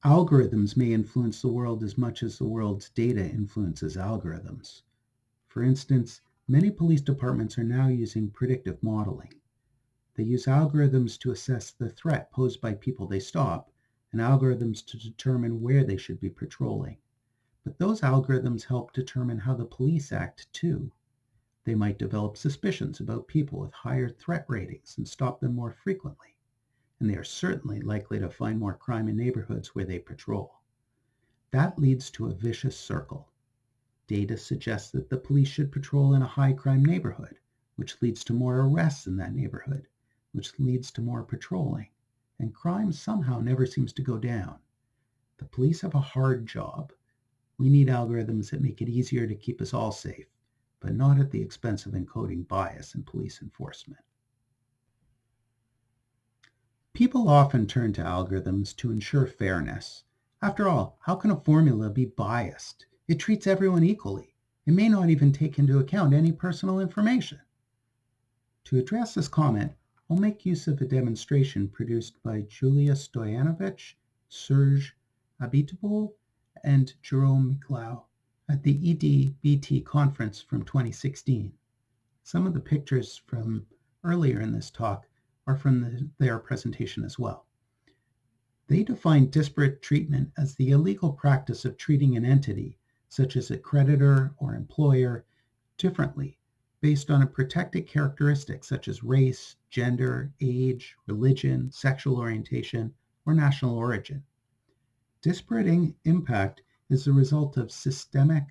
Algorithms may influence the world as much as the world's data influences algorithms. For instance, many police departments are now using predictive modeling. They use algorithms to assess the threat posed by people they stop and algorithms to determine where they should be patrolling. But those algorithms help determine how the police act too. They might develop suspicions about people with higher threat ratings and stop them more frequently. And they are certainly likely to find more crime in neighborhoods where they patrol. That leads to a vicious circle. Data suggests that the police should patrol in a high crime neighborhood, which leads to more arrests in that neighborhood, which leads to more patrolling. And crime somehow never seems to go down. The police have a hard job. We need algorithms that make it easier to keep us all safe, but not at the expense of encoding bias in police enforcement. People often turn to algorithms to ensure fairness. After all, how can a formula be biased? It treats everyone equally. It may not even take into account any personal information. To address this comment, I'll make use of a demonstration produced by Julia Stoyanovich, Serge Abiteboul, and Jerome Miklau at the EDBT conference from 2016. Some of the pictures from earlier in this talk are from their presentation as well. They define disparate treatment as the illegal practice of treating an entity, such as a creditor or employer, differently based on a protected characteristic such as race, gender, age, religion, sexual orientation, or national origin. Disparate impact is the result of systemic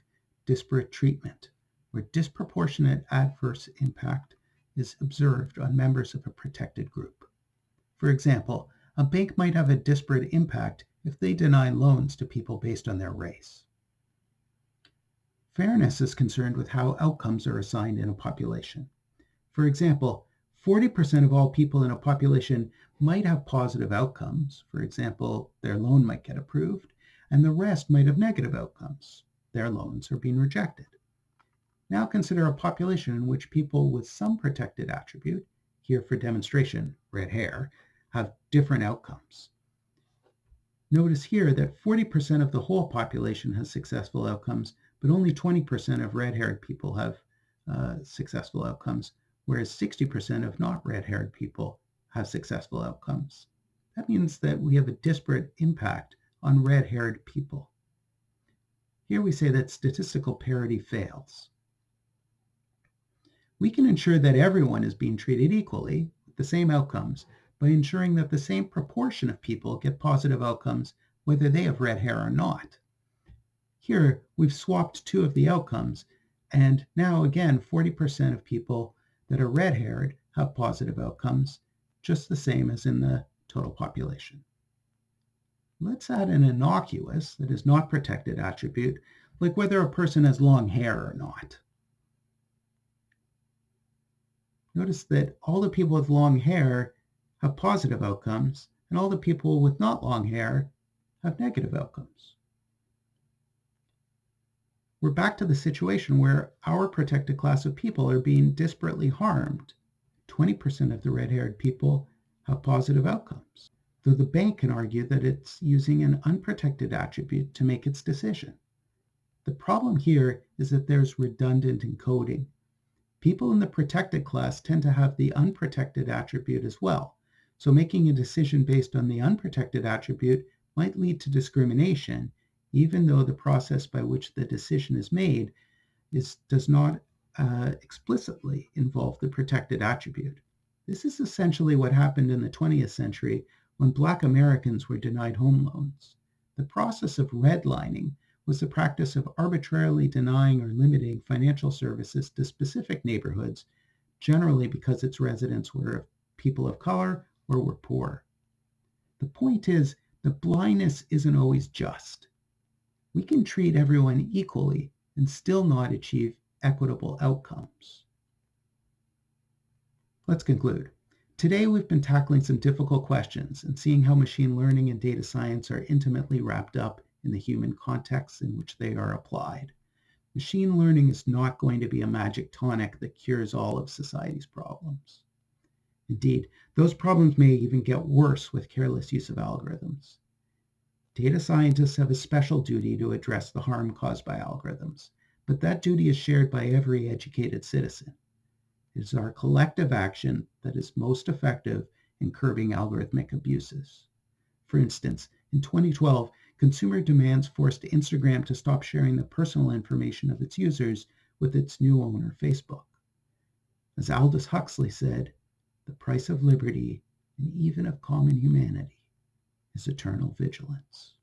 disparate treatment, where disproportionate adverse impact is observed on members of a protected group. For example, a bank might have a disparate impact if they deny loans to people based on their race. Fairness is concerned with how outcomes are assigned in a population. For example, 40% of all people in a population might have positive outcomes. For example, their loan might get approved, and the rest might have negative outcomes. Their loans are being rejected. Now consider a population in which people with some protected attribute, here for demonstration, red hair, have different outcomes. Notice here that 40% of the whole population has successful outcomes, but only 20% of red-haired people have successful outcomes, whereas 60% of not red-haired people have successful outcomes. That means that we have a disparate impact on red-haired people. Here we say that statistical parity fails. We can ensure that everyone is being treated equally with the same outcomes by ensuring that the same proportion of people get positive outcomes whether they have red hair or not. Here, we've swapped two of the outcomes, and now again, 40% of people that are red-haired have positive outcomes, just the same as in the total population. Let's add an innocuous, that is not protected attribute, like whether a person has long hair or not. Notice that all the people with long hair have positive outcomes, and all the people with not long hair have negative outcomes. We're back to the situation where our protected class of people are being disparately harmed. 20% of the red-haired people have positive outcomes, though the bank can argue that it's using an unprotected attribute to make its decision. The problem here is that there's redundant encoding. People in the protected class tend to have the unprotected attribute as well, so making a decision based on the unprotected attribute might lead to discrimination, even though the process by which the decision is made does not explicitly involve the protected attribute. This is essentially what happened in the 20th century when Black Americans were denied home loans. The process of redlining was the practice of arbitrarily denying or limiting financial services to specific neighborhoods, generally because its residents were people of color or were poor. The point is that blindness isn't always just. We can treat everyone equally and still not achieve equitable outcomes. Let's conclude. Today we've been tackling some difficult questions and seeing how machine learning and data science are intimately wrapped up in the human context in which they are applied. Machine learning is not going to be a magic tonic that cures all of society's problems. Indeed, those problems may even get worse with careless use of algorithms. Data scientists have a special duty to address the harm caused by algorithms, but that duty is shared by every educated citizen. It is our collective action that is most effective in curbing algorithmic abuses. For instance, in 2012, consumer demands forced Instagram to stop sharing the personal information of its users with its new owner, Facebook. As Aldous Huxley said, the price of liberty, and even of common humanity, is eternal vigilance.